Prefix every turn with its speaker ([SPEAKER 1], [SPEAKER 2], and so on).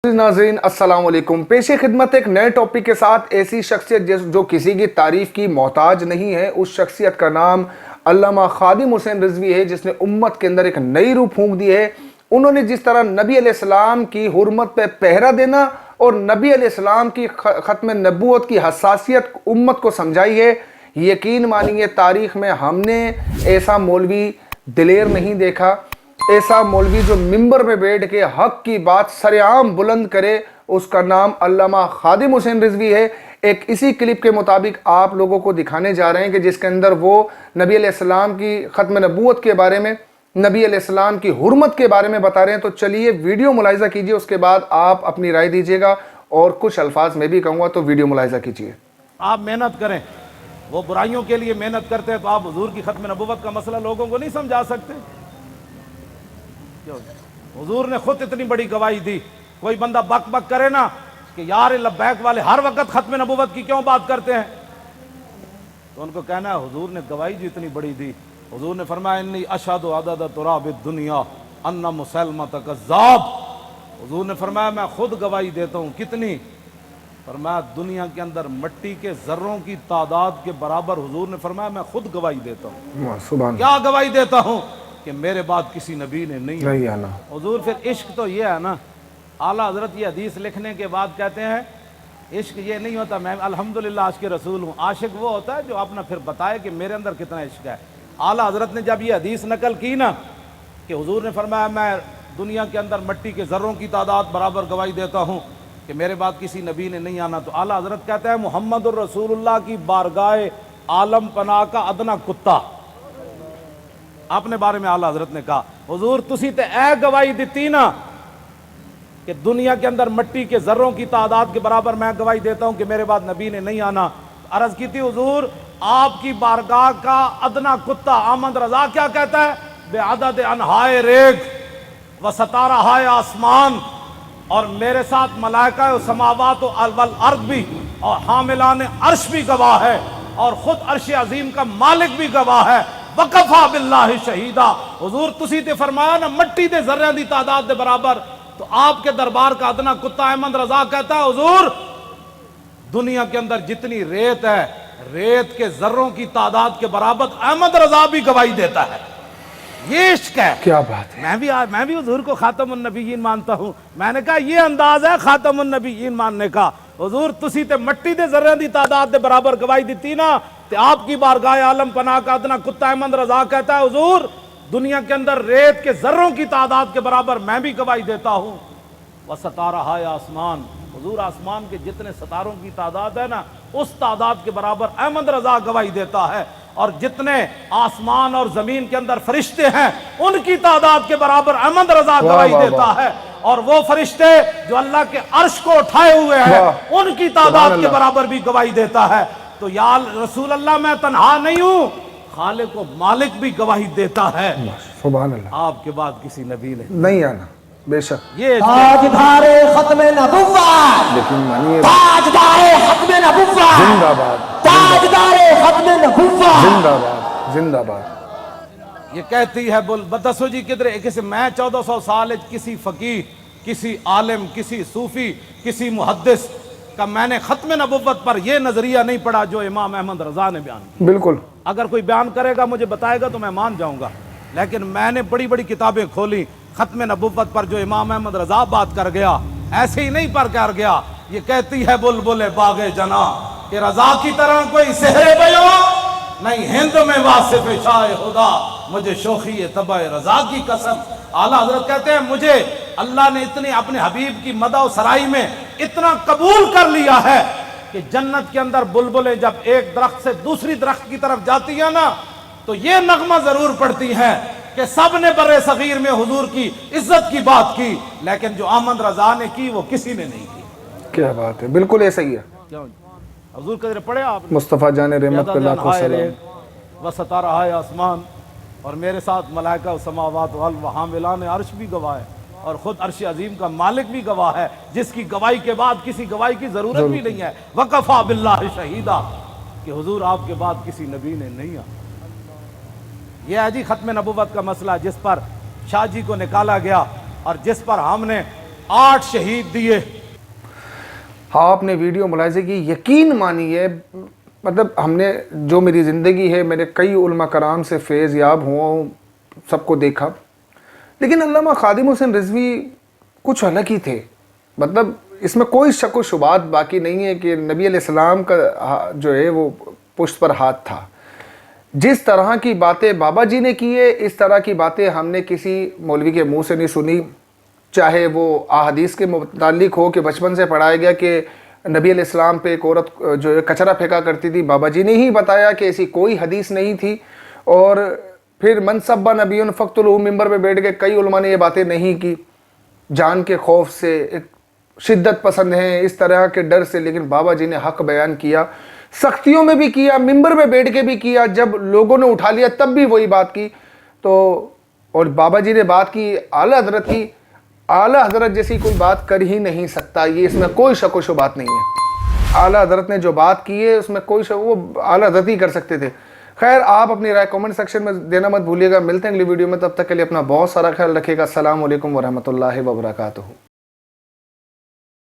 [SPEAKER 1] नाज़रीन अस्सलाम वालेकुम। पेशे खिदमत एक नए टॉपिक के साथ ऐसी शख्सियत जो किसी की तारीफ की मोहताज नहीं है, उस शख्सियत का नाम अल्लामा खादिम हुसैन रिजवी है, जिसने उम्मत के अंदर एक नई रूह फूंक दी है। उन्होंने जिस तरह नबी अलैहिस्सलाम की हुर्मत पे पहरा देना और नबी अलैहिस्सलाम की ख़त्म नबूवत की हसासियत उम्मत को समझाई है, यकीन मानिए तारीख़ में हमने ऐसा मौलवी दिलेर नहीं देखा, ऐसा मौलवी जो मिंबर में बैठ के हक की बात सरेआम बुलंद करे। उसका नाम अल्लामा खादिम हुसैन रिजवी है। एक इसी क्लिप के मुताबिक आप लोगों को दिखाने जा रहे हैं कि जिसके अंदर वो नबी अलैहिस्सलाम की ख़त्म नबूवत के बारे में, नबी अलैहिस्सलाम की हुर्मत के बारे में बता रहे हैं। तो चलिए वीडियो मुलाहिज़ा कीजिए, उसके बाद आप अपनी राय दीजिएगा और कुछ अल्फाज में भी कहूँगा, तो वीडियो मुलाहिज़ा कीजिए।
[SPEAKER 2] आप मेहनत करें, वो बुराइयों के लिए मेहनत करते हैं, तो आप हुजूर की ख़त्म नबूवत का मसला लोगों को नहीं समझा सकते? हुजूर ने खुद इतनी बड़ी गवाही दी। कोई बंदा बक बक करे ना कि यार लब्बैक वाले हर वक्त खत्म नबूवत की क्यों बात करते हैं, तो उनको कहना है हुजूर ने गवाही जो इतनी बड़ी दी। हुजूर ने फरमाया इन्नी अशहदु अदद तुराब दुनिया अन्ना मुसलमत कज़्ज़ाब। हुजूर ने फरमाया मैं खुद गवाही देता हूँ। कितनी? फरमाया दुनिया के अंदर मट्टी के जर्रों की तादाद के बराबर। हुजूर ने फरमाया मैं खुद गवाही देता हूँ।
[SPEAKER 1] सुभान।
[SPEAKER 2] क्या गवाही देता हूँ? कि मेरे बाद किसी नबी ने नहीं
[SPEAKER 1] आना।
[SPEAKER 2] हुजूर फिर इश्क तो ये है ना, आला हजरत ये हदीस लिखने के बाद कहते हैं इश्क ये नहीं होता मैं अल्हम्दुलिल्लाह आशिक रसूल हूँ। आशिक वो होता है जो अपना फिर बताए कि मेरे अंदर कितना इश्क है। आला हजरत ने जब ये हदीस नकल की ना कि हुजूर ने फरमाया मैं दुनिया के अंदर मट्टी के ज़र्रों की तादाद बराबर गवाही देता हूँ कि मेरे बाद किसी नबी ने नहीं आना, तो आला हजरत कहता है मुहम्मदुर रसूलुल्लाह की बारगाह आलम पनाह का अदना कुत्ता। अपने बारे में आला हजरत ने कहा हुजूर तुसी ते ऐ गवाही दी ना कि दुनिया के अंदर मट्टी के जर्रों की तादाद के बराबर मैं गवाही देता हूं कि मेरे बाद नबी ने नहीं आना। अर्ज की थी हुजूर आपकी बारगाह का अदना कुत्ता अहमद रजा क्या कहता है? बेअदद अनहाए रेग व सतारा हाय आसमान, और मेरे साथ मलाइका समावात वल अर्द भी और हामिलान अर्श भी गवाह है, और खुद अर्श अजीम का मालिक भी गवाह है। वकफा बिल्लाहि शहीदा। हुजूर तुसी ते फरमाया ना मट्टी दे ज़र्रियां दी तादाद दे बराबर, तो आपके दरबार का अदना कुत्ता अहमद रजा कहता है हुजूर दुनिया के अंदर जितनी रेत है, रेत के ज़र्रों की तादाद के बराबर अहमद रजा भी गवाही देता है। ये इश्क है।
[SPEAKER 1] क्या बात है।
[SPEAKER 2] मैं भी हुजूर को खातमुन नबीयीन मानता हूं। मैंने कहा ये अंदाज है खातमुन नबीयीन मानने का। हुजूर तुसी ते मट्टी दे ज़र्रियां दी तादाद दे बराबर गवाही दी ना, तो आपकी बारगाह आलम पनाह का अदना कुत्ता अहमद रजा कहता है हुजूर दुनिया के अंदर रेत के ज़र्रों की तादाद के बराबर मैं भी गवाही देता हूं। वह सतारा हाय आसमान, हुजूर आसमान के जितने सितारों की तादाद है ना उस तादाद के बराबर अहमद रजा गवाही देता है, और जितने आसमान और जमीन के अंदर फरिश्ते हैं उनकी तादाद के बराबर अहमद रजा गवाही देता है, और वो फरिश्ते जो अल्लाह के अर्श को उठाए हुए हैं उनकी तादाद के बराबर भी गवाही देता है। तो या रसूल अल्लाह मैं तन्हा नहीं हूं, खालिक को मालिक भी गवाही देता है।
[SPEAKER 1] सुभान अल्लाह।
[SPEAKER 2] आपके बाद किसी नबी ने
[SPEAKER 1] नहीं आना। बेशक
[SPEAKER 2] ये
[SPEAKER 3] ताजदारे खत्मे नबुव्वत,
[SPEAKER 1] लेकिन मानिए
[SPEAKER 3] ताजदारे खत्मे नबुव्वत
[SPEAKER 1] जिंदाबाद,
[SPEAKER 3] ताजदारे खत्मे नबुव्वत
[SPEAKER 1] जिंदाबाद जिंदाबाद।
[SPEAKER 2] ये कहती है बोल बदसो जी किधर किसी मैं 1400 साल किसी फकीह, किसी आलिम, किसी सूफी, किसी मुहद्दिस का मैंने खत्म नबुव्वत पर यह नजरिया नहीं पढ़ा जो इमाम अहमद रजा ने बयान किया।
[SPEAKER 1] बिल्कुल।
[SPEAKER 2] अगर कोई बयान करेगा मुझे बताएगा तो मैं मान जाऊंगा, लेकिन मैंने बड़ी बड़ी किताबें खोली खत्म नबुव्वत पर जो इमाम अहमद रजा बात कर गया ऐसे ही नहीं पर कर गया। ये कहती है बुलबुल बागे जना कि रजा की तरह कोई सेहरे बयो नहीं हिंद में वासिफ शाह खुदा, मुझे शोखी तबा रजा की कसम। आला हजरत कहते हैं मुझे अल्लाह ने इतनी अपने हबीब की मदह सराई में इतना कबूल कर लिया है कि जन्नत के अंदर बुलबुलें जब एक दरख्त से दूसरी दरख्त की तरफ जाती है ना तो ये नगमा जरूर पड़ती है कि सब ने बर्रे सगीर में हुजूर की इज्जत की बात की, लेकिन जो अहमद रजा ने की वो किसी ने नहीं की।
[SPEAKER 1] क्या बात है, बिल्कुल ऐसा ही है।
[SPEAKER 2] हुजूर कदर पढ़े आप
[SPEAKER 1] मुस्तफ़ा जान रहमत पे लाखों सलाम।
[SPEAKER 2] व सतारा हाय आसमान, और मेरे साथ मलाइका समावात वल हामिलान अर्श भी गवाह है, और खुद अर्श अजीम का मालिक भी गवाह है, जिसकी गवाही के बाद किसी गवाही की जरूरत भी नहीं है। वकफा बिल्लाहि शहीदा कि हुजूर आपके बाद किसी नबी ने नहीं आना। यह है जी खत्म नबूवत का मसला जिस पर शाह जी को निकाला गया और जिस पर हमने 8 शहीद दिए।
[SPEAKER 1] आपने वीडियो मुलाहिज़े की, यकीन मानिए मतलब हमने जो मेरी ज़िंदगी है, मेरे कई उलमा कराम से फैज़ याब हुआ हूँ, सबको देखा, लेकिन अल्लामा खादिम हुसैन रिज़वी कुछ अलग ही थे। मतलब इसमें कोई शक व शुबात बाकी नहीं है कि नबी अलैहिस्सलाम का जो है वो पुश्त पर हाथ था। जिस तरह की बातें बाबा जी ने की है, इस तरह की बातें हमने किसी मौलवी के मुंह से नहीं सुनी। चाहे वो अहादीस के मुतालिक हो कि बचपन से पढ़ाया गया कि नबी अलैहिस्सलाम पे एक औरत जो है कचरा फेंका करती थी, बाबा जी ने ही बताया कि ऐसी कोई हदीस नहीं थी। और फिर मनसब्बा नबीन फ़क्तुलहू मिंबर पे बैठ के कई उलमा ने ये बातें नहीं की, जान के खौफ से, एक शिद्दत पसंद हैं इस तरह के डर से, लेकिन बाबा जी ने हक़ बयान किया, सख्तियों में भी किया, मिंबर में बैठ के भी किया, जब लोगों ने उठा लिया तब भी वही बात की। तो और बाबा जी ने बात की आला हज़रत की, आला हज़रत जैसी कोई बात कर ही नहीं सकता, ये इसमें कोई शक व शुबात नहीं है। आला हज़रत ने जो बात की है उसमें कोई शक, वो आला हज़रत ही कर सकते थे। खैर, आप अपनी राय कमेंट सेक्शन में देना मत भूलिएगा। मिलते हैं अगली वीडियो में, तब तक के लिए अपना बहुत सारा ख्याल रखिएगा। अस्सलाम वालेकुम वरहमतुल्लाहि वबरकातुहू।